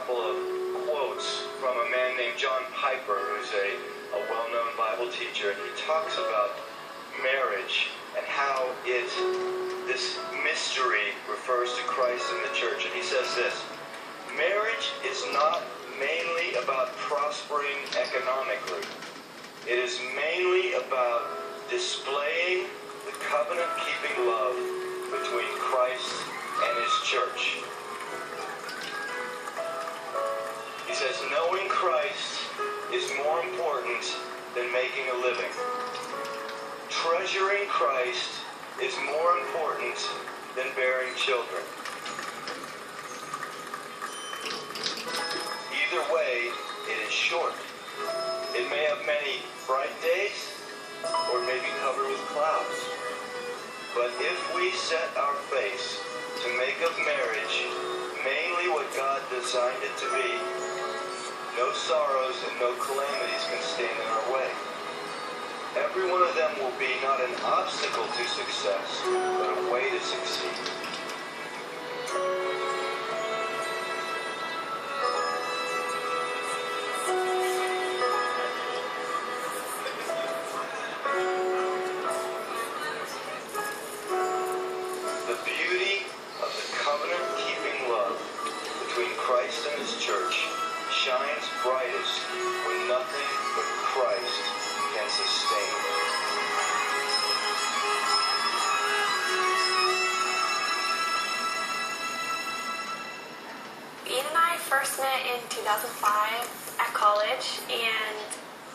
couple of quotes from a man named John Piper, who's a well-known Bible teacher, and he talks about marriage and how this mystery refers to Christ and the church. And he says this: marriage is not mainly about prospering economically. It is mainly about displaying the covenant-keeping love between Christ and his church. He says, knowing Christ is more important than making a living. Treasuring Christ is more important than bearing children. Either way, it is short. It may have many bright days, or it may be covered with clouds. But if we set our face to make of marriage mainly what God designed it to be, no sorrows and no calamities can stand in our way. Every one of them will be not an obstacle to success, but a way to succeed. The beauty of the covenant-keeping love between Christ and his church shines brightest when nothing but Christ can sustain. Ian and I first met in 2005 at college and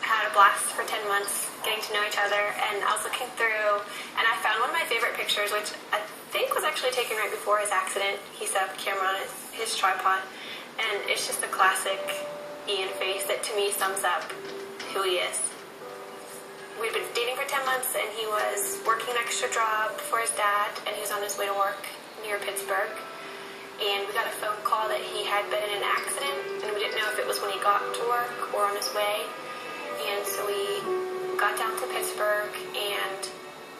had a blast for 10 months getting to know each other. And I was looking through and I found one of my favorite pictures, which I think was actually taken right before his accident. He set up a camera on his tripod, and it's just a classic Ian face that to me sums up who he is. We'd been dating for 10 months and he was working an extra job for his dad, and he was on his way to work near Pittsburgh. And we got a phone call that he had been in an accident, and we didn't know if it was when he got to work or on his way. And so we got down to Pittsburgh, and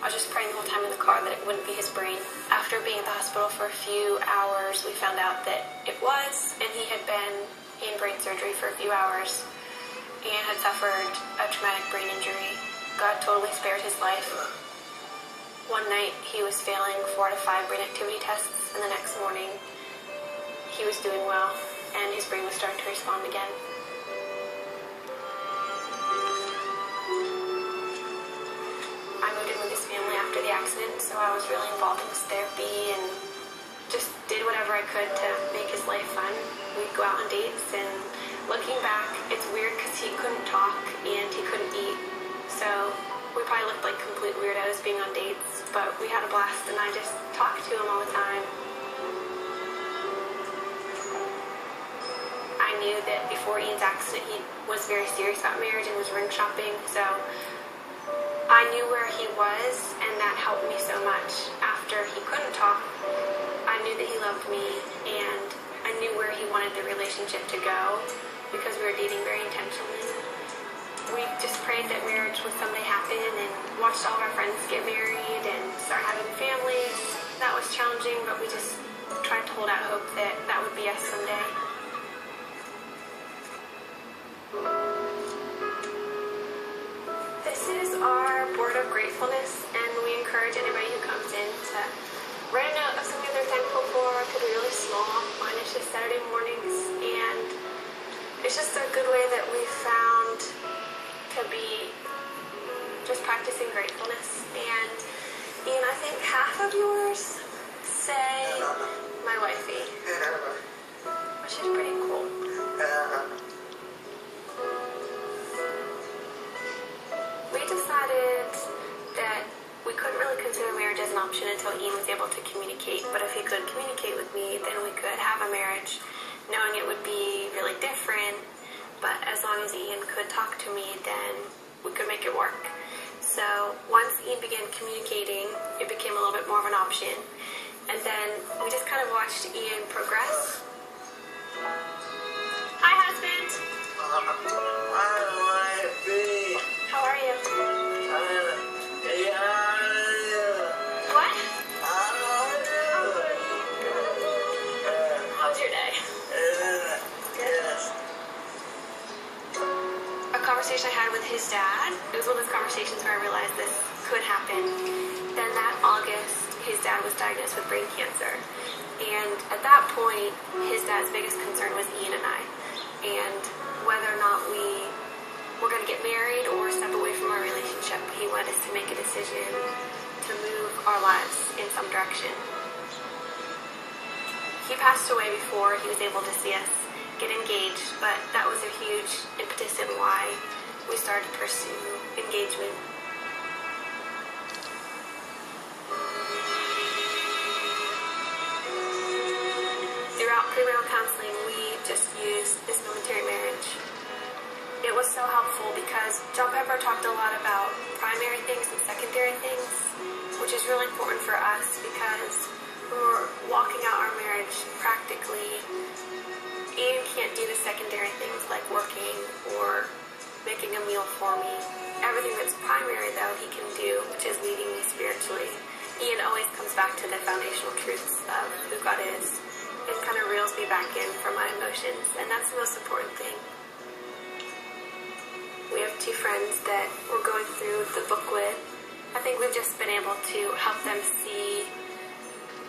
I was just praying the whole time in the car that it wouldn't be his brain. After being at the hospital for a few hours, we found out that it was, and he had been in brain surgery for a few hours and had suffered a traumatic brain injury. God totally spared his life. One night he was failing 4 out of 5 brain activity tests, and the next morning he was doing well and his brain was starting to respond again. I moved in with his family after the accident, so I was really involved in his therapy and just did whatever I could to make his life fun. We'd go out on dates, and looking back, it's weird because he couldn't talk and he couldn't eat. So we probably looked like complete weirdos being on dates, but we had a blast, and I just talked to him all the time. I knew that before Ian's accident, he was very serious about marriage and was ring shopping, so I knew where he was, and that helped me so much. After he couldn't talk, I knew that he loved me, and I knew where he wanted the relationship to go because we were dating very intentionally. We just prayed that marriage would someday happen and watched all of our friends get married and start having families. That was challenging, but we just tried to hold out hope that that would be us someday. This is our board of gratefulness, and we encourage anybody who comes in to write a note of something they're thankful for. It could be really small. Mine is just Saturday mornings, and it's just a good way that we found to be just practicing gratefulness. And Ian, I think half of yours say my wifey, which is pretty cool. We decided that we couldn't really consider marriage as an option until Ian was able to communicate, but if he could communicate with me, then we could have a marriage, knowing it would be really different, but as long as Ian could talk to me, then we could make it work. So once Ian began communicating, it became a little bit more of an option, and then we just kind of watched Ian progress. Hi, husband. How are you? What? How's your day? Good. conversations where I realized this could happen. Then that August, his dad was diagnosed with brain cancer. And at that point, his dad's biggest concern was Ian and I. And whether or not we were going to get married or step away from our relationship, he wanted us to make a decision to move our lives in some direction. He passed away before he was able to see us get engaged, but that was a huge impetus in why we started to pursue engagement. Throughout premarital counseling, we just used this momentary marriage. It was so helpful because John Piper talked a lot about primary things and secondary things, which is really important for us because when we're walking out our marriage practically, Ian can't do the secondary things like working or making a meal for me. Everything that's primary, though, he can do, which is leading me spiritually. Ian always comes back to the foundational truths of who God is and kind of reels me back in from my emotions, and that's the most important thing. We have two friends that we're going through the book with. I think we've just been able to help them see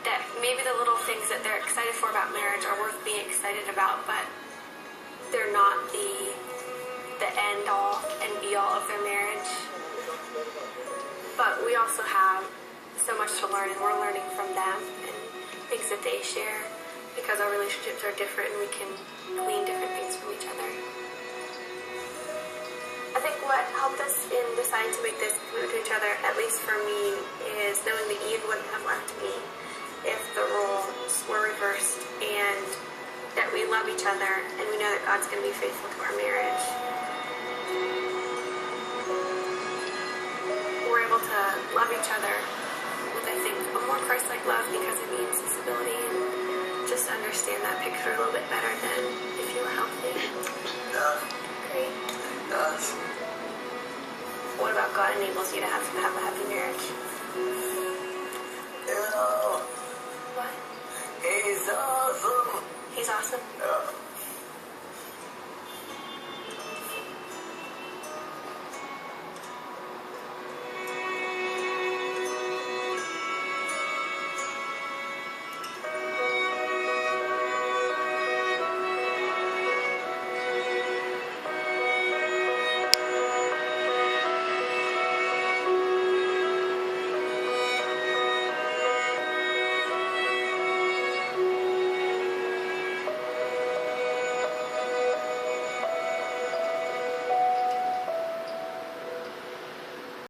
that maybe the little things that they're excited for about marriage are worth being excited about, but they're not the end all and be all of their marriage. But we also have so much to learn, and we're learning from them and things that they share because our relationships are different and we can glean different things from each other. I think what helped us in deciding to make this commitment to each other, at least for me, is knowing that Ian wouldn't have left me if the roles were reversed, and that we love each other and we know that God's going to be faithful to our marriage. We're able to love each other with, I think, a more Christ-like love because of Ian's disability, and just understand that picture a little bit better than if you were healthy. Yeah. Great. It does. What about God enables you to have a happy marriage? You know, What? he's awesome. He's awesome. Yeah.